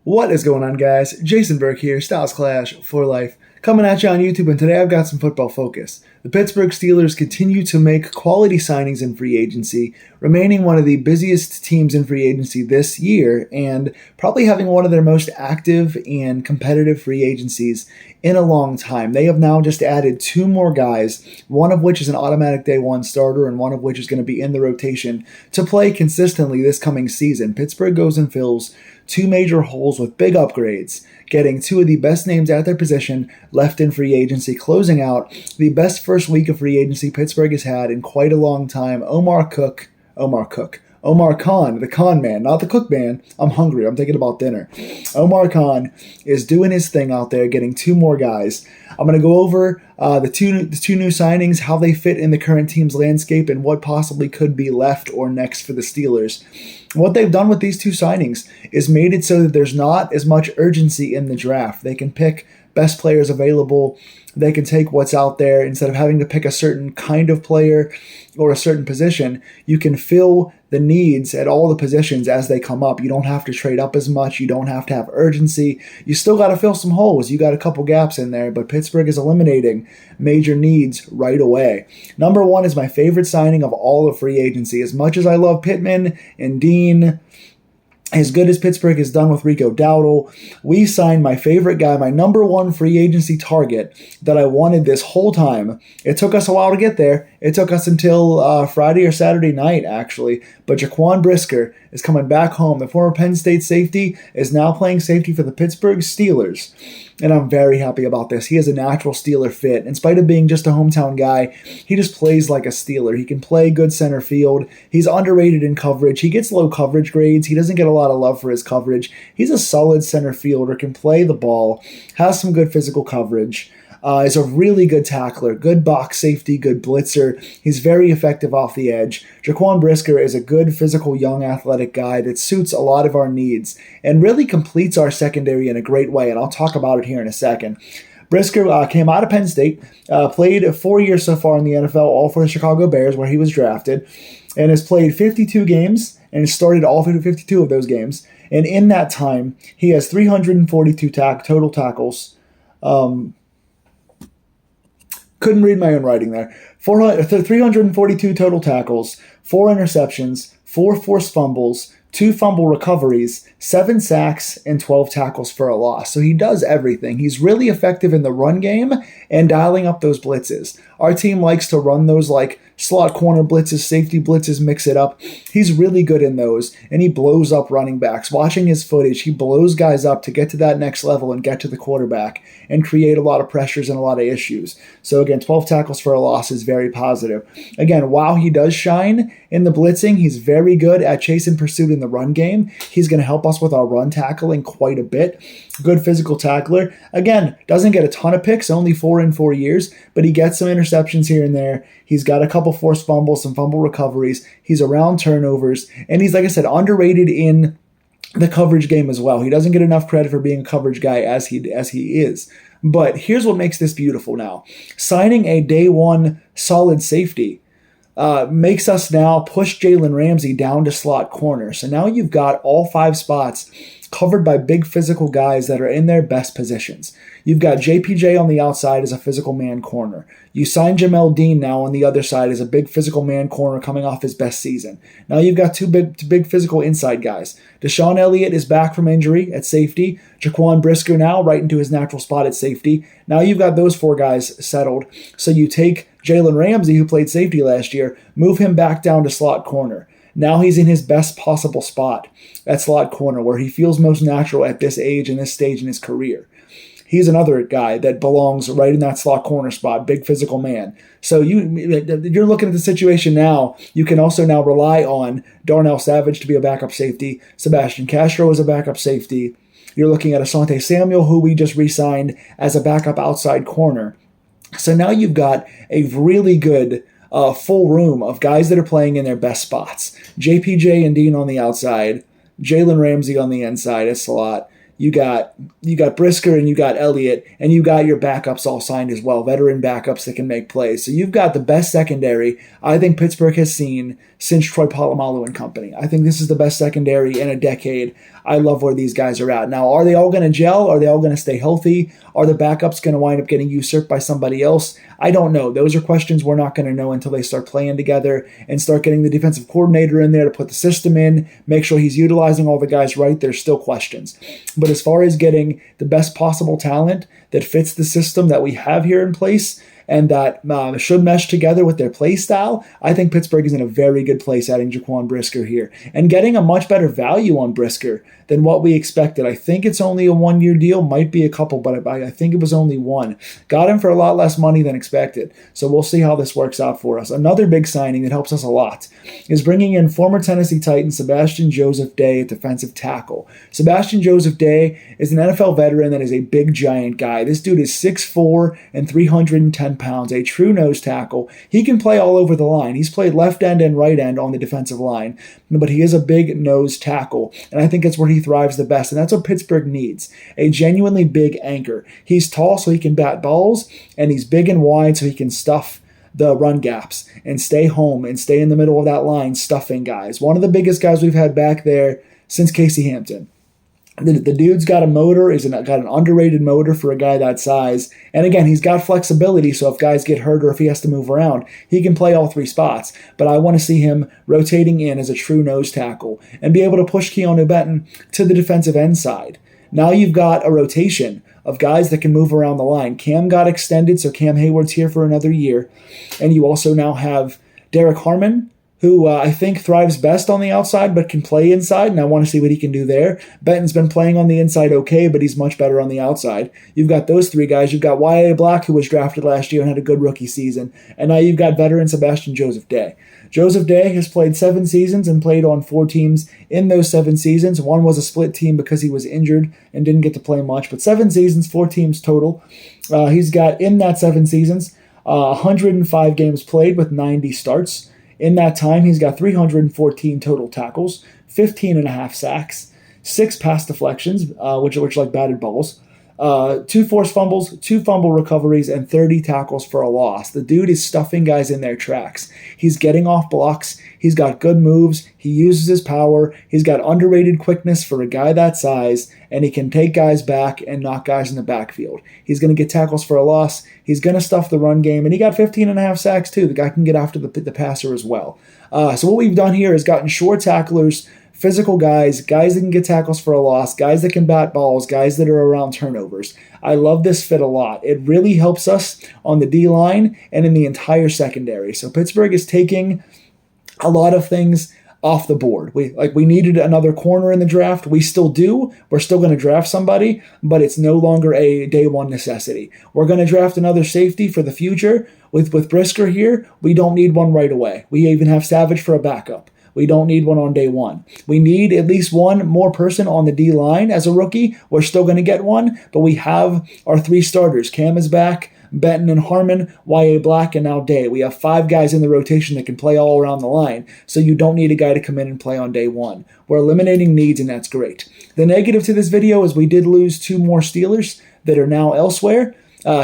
What is going on, guys? Jason Burke here, Styles Clash for Life, coming at you on YouTube, and today I've got some football focus. The Pittsburgh Steelers continue to make quality signings in free agency, remaining one of the busiest teams in free agency this year, and probably having one of their most active and competitive free agencies in a long time. They have now just added two more guys, one of which is an automatic day one starter, and one of which is going to be in the rotation to play consistently this coming season. Pittsburgh goes and fills two major holes with big upgrades, getting two of the best names at their position left in free agency, closing out the best first week of free agency Pittsburgh has had in quite a long time. Omar Khan, the con man, not the cook man. I'm hungry. I'm thinking about dinner. Omar Khan is doing his thing out there, getting two more guys. I'm going to go over the two new signings, how they fit in the current team's landscape, and what possibly could be left or next for the Steelers. What they've done with these two signings is made it so that there's not as much urgency in the draft. They can pick best players available. They can take what's out there instead of having to pick a certain kind of player or a certain position. You can fill the needs at all the positions as they come up. You don't have to trade up as much. You don't have to have urgency. You still got to fill some holes. You got a couple gaps in there, but Pittsburgh is eliminating major needs right away. Number one is my favorite signing of all of free agency. As much as I love Pittman and Dean, as good as Pittsburgh has done with Rico Dowdle, we signed my favorite guy, my number one free agency target that I wanted this whole time. It took us a while to get there. It took us until Friday or Saturday night, actually. But Jaquan Brisker is coming back home. The former Penn State safety is now playing safety for the Pittsburgh Steelers. And I'm very happy about this. He is a natural Steeler fit. In spite of being just a hometown guy, he just plays like a Steeler. He can play good center field. He's underrated in coverage. He gets low coverage grades. He doesn't get a lot of love for his coverage. He's a solid center fielder, can play the ball, has some good physical coverage. Is a really good tackler, good box safety, good blitzer. He's very effective off the edge. Jaquan Brisker is a good physical, young, athletic guy that suits a lot of our needs and really completes our secondary in a great way, and I'll talk about it here in a second. Brisker came out of Penn State, played 4 years so far in the NFL, all for the Chicago Bears, where he was drafted, and has played 52 games and has started all 52 of those games. And in that time, he has 342 total tackles. Couldn't read my own writing there. 342 total tackles, 4 interceptions, 4 forced fumbles, 2 fumble recoveries, 7 sacks, and 12 tackles for a loss. So he does everything. He's really effective in the run game and dialing up those blitzes. Our team likes to run those like slot corner blitzes, safety blitzes, mix it up. He's really good in those, and he blows up running backs. Watching his footage, he blows guys up to get to that next level and get to the quarterback and create a lot of pressures and a lot of issues. So again, 12 tackles for a loss is very positive. Again, while he does shine in the blitzing, he's very good at chase and pursuit in the run game. He's going to help us with our run tackling quite a bit. Good physical tackler. Again, doesn't get a ton of picks, only 4 in 4 years, but he gets some interceptions here and there. He's got a couple forced fumbles, some fumble recoveries. He's around turnovers, and he's, like I said, underrated in the coverage game as well. He doesn't get enough credit for being a coverage guy as he is. But here's what makes this beautiful now. Signing a day one solid safety makes us now push Jalen Ramsey down to slot corner. So now you've got all 5 spots covered by big physical guys that are in their best positions. You've got JPJ on the outside as a physical man corner. You signed Jamel Dean now on the other side as a big physical man corner coming off his best season. Now you've got two big physical inside guys. Deshaun Elliott is back from injury at safety. Jaquan Brisker now right into his natural spot at safety. Now you've got those 4 guys settled. So you take Jalen Ramsey, who played safety last year, move him back down to slot corner. Now he's in his best possible spot at slot corner, where he feels most natural at this age and this stage in his career. He's another guy that belongs right in that slot corner spot, big physical man. So you're looking at the situation now. You can also now rely on Darnell Savage to be a backup safety. Sebastian Castro is a backup safety. You're looking at Asante Samuel, who we just re-signed as a backup outside corner. So now you've got a really good full room of guys that are playing in their best spots. JPJ and Dean on the outside, Jalen Ramsey on the inside as slot. you got Brisker and you got Elliott, and you got your backups all signed as well, veteran backups that can make plays. So you've got the best secondary I think Pittsburgh has seen since Troy Polamalu and company. I think this is the best secondary in a decade. I love where these guys are at. Now, are they all going to gel? Are they all going to stay healthy? Are the backups going to wind up getting usurped by somebody else? I don't know. Those are questions we're not going to know until they start playing together and start getting the defensive coordinator in there to put the system in, make sure he's utilizing all the guys right. There's still questions. But as far as getting the best possible talent that fits the system that we have here in place, and that should mesh together with their play style, I think Pittsburgh is in a very good place adding Jaquan Brisker here and getting a much better value on Brisker than what we expected. I think it's only a one-year deal, might be a couple, but I think it was only one. Got him for a lot less money than expected, so we'll see how this works out for us. Another big signing that helps us a lot is bringing in former Tennessee Titan Sebastian Joseph Day at defensive tackle. Sebastian Joseph Day is an NFL veteran that is a big, giant guy. This dude is 6'4" and 310 pounds, a true nose tackle. He can play all over the line. He's played left end and right end on the defensive line, but he is a big nose tackle, and I think it's where he thrives the best, and that's what Pittsburgh needs, a genuinely big anchor. He's tall so he can bat balls, and he's big and wide so he can stuff the run gaps and stay home and stay in the middle of that line stuffing guys. One of the biggest guys we've had back there since Casey Hampton. The dude's got a motor, got an underrated motor for a guy that size. And again, he's got flexibility, so if guys get hurt or if he has to move around, he can play all three spots. But I want to see him rotating in as a true nose tackle and be able to push Keanu Benton to the defensive end side. Now you've got a rotation of guys that can move around the line. Cam got extended, so Cam Hayward's here for another year. And you also now have Derek Harmon, who I think thrives best on the outside but can play inside, and I want to see what he can do there. Benton's been playing on the inside okay, but he's much better on the outside. You've got those three guys. You've got Y.A. Black, who was drafted last year and had a good rookie season, and now you've got veteran Sebastian Joseph Day. Joseph Day has played 7 seasons and played on 4 teams in those 7 seasons. One was a split team because he was injured and didn't get to play much, but 7 seasons, 4 teams total. He's got, in that 7 seasons, 105 games played with 90 starts. In that time, he's got 314 total tackles, 15.5 sacks, 6 pass deflections, which are like batted balls, 2 forced fumbles, 2 fumble recoveries, and 30 tackles for a loss. The dude is stuffing guys in their tracks. He's getting off blocks. He's got good moves. He uses his power. He's got underrated quickness for a guy that size, and he can take guys back and knock guys in the backfield. He's going to get tackles for a loss. He's going to stuff the run game, and he got 15.5 sacks too. The guy can get after the passer as well. So what we've done here is gotten short tacklers, physical guys that can get tackles for a loss, guys that can bat balls, guys that are around turnovers. I love this fit a lot. It really helps us on the D-line and in the entire secondary. So Pittsburgh is taking a lot of things off the board. We needed another corner in the draft. We still do. We're still going to draft somebody, but it's no longer a day one necessity. We're going to draft another safety for the future. With Brisker here, we don't need one right away. We even have Savage for a backup. We don't need one on day one. We need at least one more person on the D-line as a rookie. We're still going to get one, but we have our 3 starters. Cam is back, Benton and Harmon, Y.A. Black, and now Day. We have 5 guys in the rotation that can play all around the line, so you don't need a guy to come in and play on day one. We're eliminating needs, and that's great. The negative to this video is we did lose 2 more Steelers that are now elsewhere.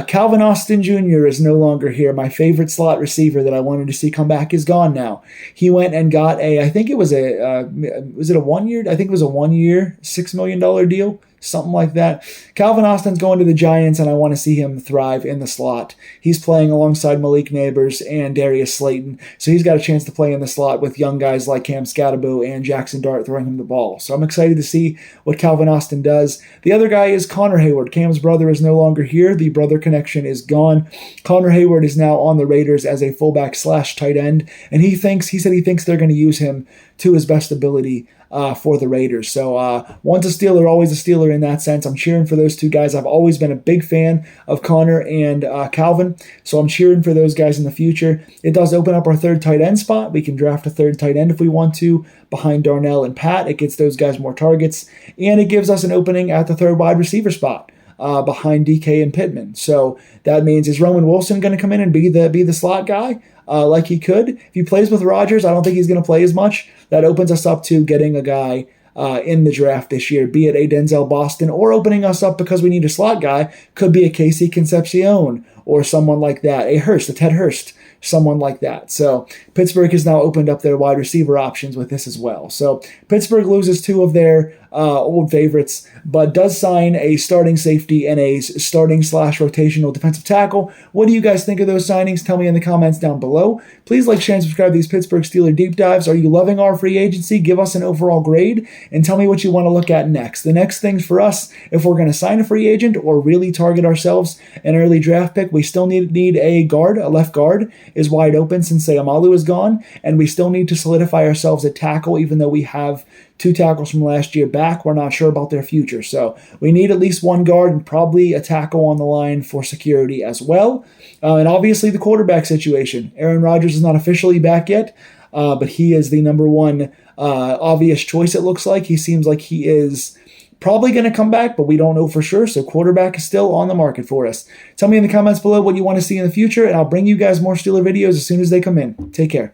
Calvin Austin Jr. is no longer here. My favorite slot receiver that I wanted to see come back is gone now. He went and got I think it was a 1 year? I think it was a 1 year, $6 million deal. Something like that. Calvin Austin's going to the Giants, and I want to see him thrive in the slot. He's playing alongside Malik Neighbors and Darius Slayton, so he's got a chance to play in the slot with young guys like Cam Scatterbo and Jackson Dart throwing him the ball. So I'm excited to see what Calvin Austin does. The other guy is Connor Hayward. Cam's brother is no longer here. The brother connection is gone. Connor Hayward is now on the Raiders as a fullback / tight end, and he said he thinks they're going to use him to his best ability for the Raiders. So once a Steeler, always a Steeler in that sense. I'm cheering for those 2 guys. I've always been a big fan of Connor and Calvin, so I'm cheering for those guys in the future. It does open up our 3rd tight end spot. We can draft a 3rd tight end if we want to, behind Darnell and Pat. It gets those guys more targets, and it gives us an opening at the 3rd wide receiver spot. Behind DK and Pittman. So that means, is Roman Wilson going to come in and be the slot guy like he could? If he plays with Rodgers, I don't think he's going to play as much. That opens us up to getting a guy in the draft this year, be it a Denzel Boston or opening us up because we need a slot guy, could be a Casey Concepcion or someone like that, a Ted Hurst, someone like that. So Pittsburgh has now opened up their wide receiver options with this as well. So Pittsburgh loses two of their old favorites, but does sign a starting safety and a starting/rotational defensive tackle. What do you guys think of those signings? Tell me in the comments down below. Please like, share, and subscribe to these Pittsburgh Steelers deep dives. Are you loving our free agency? Give us an overall grade and tell me what you want to look at next. The next things for us, if we're going to sign a free agent or really target ourselves an early draft pick, we still need a guard. A left guard is wide open since Sayamalu is gone, and we still need to solidify ourselves at tackle, even though we have two tackles from last year back. We're not sure about their future. So we need at least one guard and probably a tackle on the line for security as well. And obviously the quarterback situation. Aaron Rodgers is not officially back yet, but he is the number one obvious choice, it looks like. He seems like he is probably going to come back, but we don't know for sure. So quarterback is still on the market for us. Tell me in the comments below what you want to see in the future, and I'll bring you guys more Steeler videos as soon as they come in. Take care.